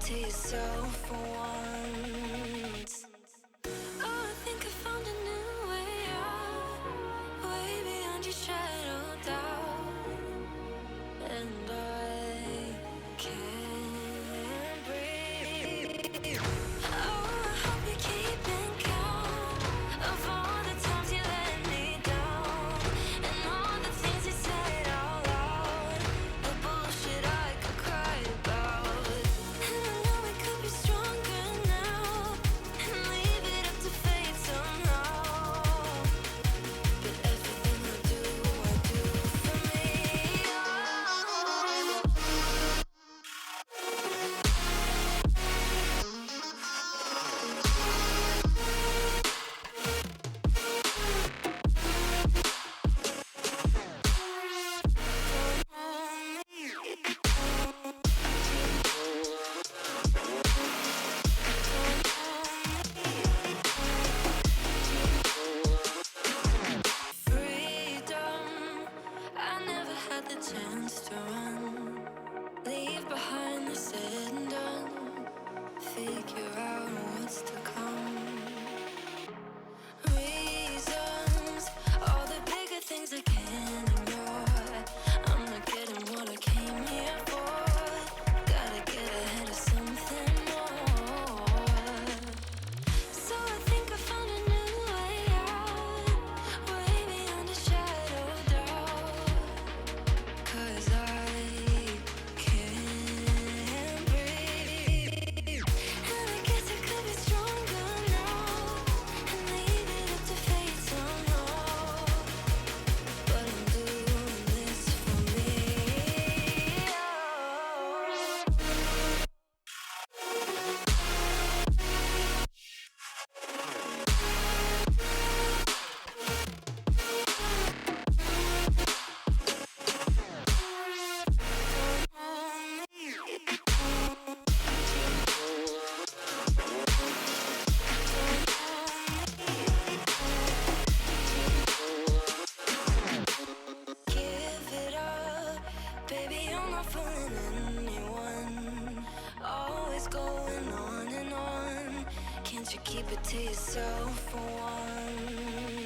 to yourself for once. Oh, I think I found a new way out, way beyond your shadow doubt, and I can't breathe. Oh, I hope you're keeping count of all the times you let me down, and all the things you said out loud, the bullshit I could cry about. And I know we could be stronger now, and leave it up to fate somehow. But everything I do for me. Freedom, I never had the chance to run, leave behind the said and done, figure out what's to come. Reasons, all the bigger things I can't ignore. I'm not getting what I came here for. Gotta get ahead of something more. So I think I found a new way out, way beyond a shadow of doubt. 'Cause I can't breathe. And I guess I could be stronger now, and leave it up to fate somehow. But I'm doing this for me. Give it up, baby, I'm not fooling anyone. Always going on and on. Can't you keep it to yourself for once?